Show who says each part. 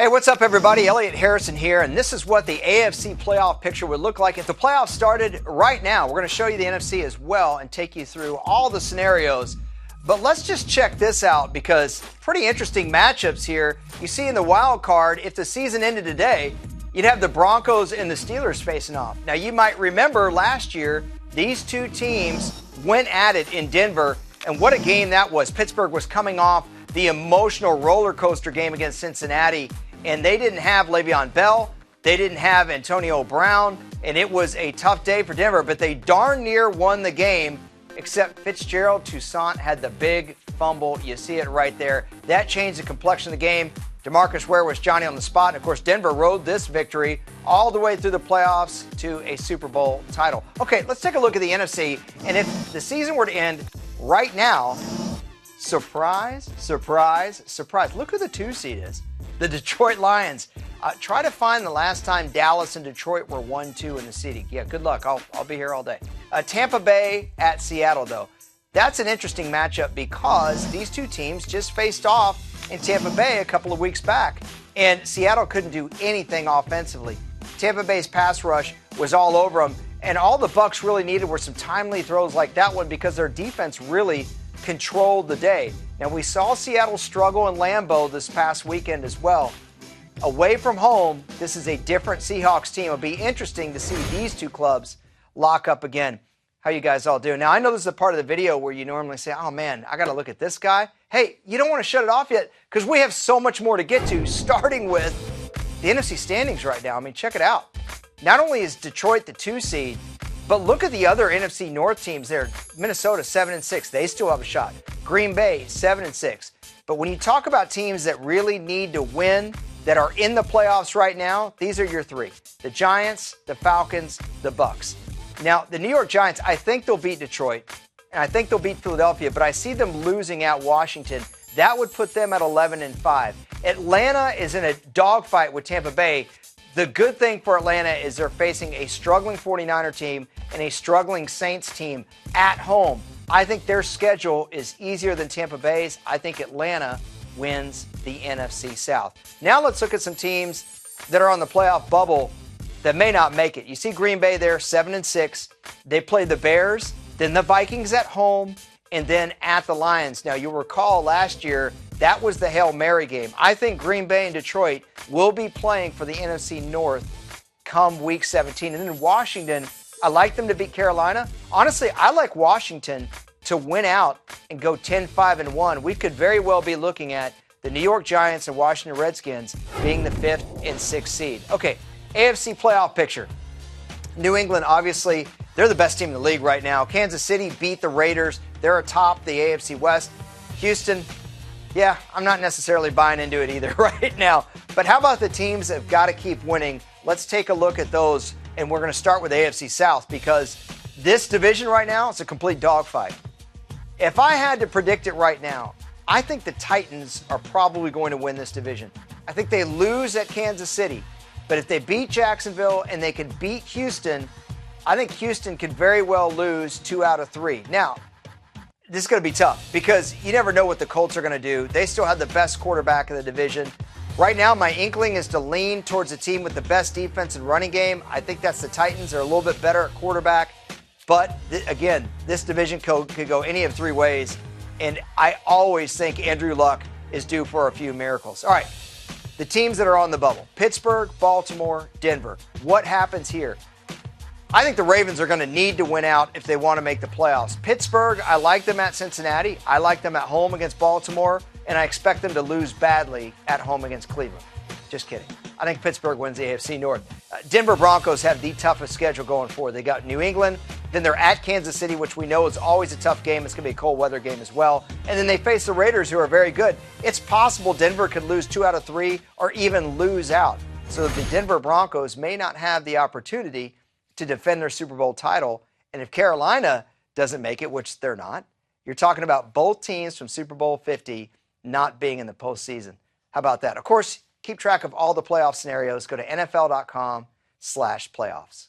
Speaker 1: Hey, what's up, everybody? Elliot Harrison here, and this is what the AFC playoff picture would look like if the playoffs started right now. We're going to show you the NFC as well and take you through all the scenarios. But let's just check this out because pretty interesting matchups here. You see in the wild card, if the season ended today, you'd have the Broncos and the Steelers facing off. Now, you might remember last year, these two teams went at it in Denver, and what a game that was. Pittsburgh was coming off the emotional roller coaster game against Cincinnati, and they didn't have Le'Veon Bell, they didn't have Antonio Brown, and it was a tough day for Denver, but they darn near won the game, except Fitzgerald Toussaint had the big fumble. You see it right there. That changed the complexion of the game. DeMarcus Ware was Johnny on the spot, and of course Denver rode this victory all the way through the playoffs to a Super Bowl title. Okay, let's take a look at the NFC, and if the season were to end right now, surprise, surprise, surprise. Look who the 2 seed is. The Detroit Lions. Try to find the last time Dallas and Detroit were 1-2 in the seeding. Yeah, good luck. I'll be here all day. Tampa Bay at Seattle, though. That's an interesting matchup because these two teams just faced off in Tampa Bay a couple of weeks back, and Seattle couldn't do anything offensively. Tampa Bay's pass rush was all over them, and all the Bucs really needed were some timely throws like that one because their defense really controlled the day. Now, we saw Seattle struggle in Lambeau this past weekend as well. Away from home, this is a different Seahawks team. It'll be interesting to see these two clubs lock up again. How you guys all doing? Now, I know this is a part of the video where you normally say, oh man, I got to look at this guy. Hey, you don't want to shut it off yet because we have so much more to get to, starting with the NFC standings right now. I mean, check it out. Not only is Detroit the 2 seed, but look at the other NFC North teams there. Minnesota 7-6, they still have a shot. Green Bay 7-6. But when you talk about teams that really need to win, that are in the playoffs right now, these are your 3. The Giants, the Falcons, the Bucs. Now, the New York Giants, I think they'll beat Detroit, and I think they'll beat Philadelphia, but I see them losing at Washington. That would put them at 11-5. Atlanta is in a dogfight with Tampa Bay. The good thing for Atlanta is they're facing a struggling 49er team and a struggling Saints team at home. I think their schedule is easier than Tampa Bay's. I think Atlanta wins the NFC South. Now let's look at some teams that are on the playoff bubble that may not make it. You see Green Bay there, 7-6. They play the Bears, then the Vikings at home, and then at the Lions. Now, you'll recall last year, that was the Hail Mary game. I think Green Bay and Detroit will be playing for the NFC North come Week 17. And then Washington, I like them to beat Carolina. Honestly, I like Washington to win out and go 10-5-1. We could very well be looking at the New York Giants and Washington Redskins being the 5th and 6th seed. Okay, AFC playoff picture. New England, obviously, they're the best team in the league right now. Kansas City beat the Raiders. They're atop the AFC West. Houston, yeah, I'm not necessarily buying into it either right now. But how about the teams that have got to keep winning? Let's take a look at those, and we're going to start with AFC South because this division right now is a complete dogfight. If I had to predict it right now, I think the Titans are probably going to win this division. I think they lose at Kansas City, but if they beat Jacksonville and they can beat Houston, I think Houston could very well lose 2 out of 3. Now, this is going to be tough because you never know what the Colts are going to do. They still have the best quarterback in the division. Right now, my inkling is to lean towards a team with the best defense and running game. I think that's the Titans. They're a little bit better at quarterback. But, again, this division could go any of 3 ways. And I always think Andrew Luck is due for a few miracles. All right, the teams that are on the bubble. Pittsburgh, Baltimore, Denver. What happens here? I think the Ravens are going to need to win out if they want to make the playoffs. Pittsburgh, I like them at Cincinnati. I like them at home against Baltimore. And I expect them to lose badly at home against Cleveland. Just kidding. I think Pittsburgh wins the AFC North. Denver Broncos have the toughest schedule going forward. They got New England, then they're at Kansas City, which we know is always a tough game. It's going to be a cold weather game as well. And then they face the Raiders, who are very good. It's possible Denver could lose 2 out of 3 or even lose out. So the Denver Broncos may not have the opportunity to defend their Super Bowl title. And if Carolina doesn't make it, which they're not, you're talking about both teams from Super Bowl 50 not being in the postseason. How about that? Of course, keep track of all the playoff scenarios. Go to NFL.com/playoffs.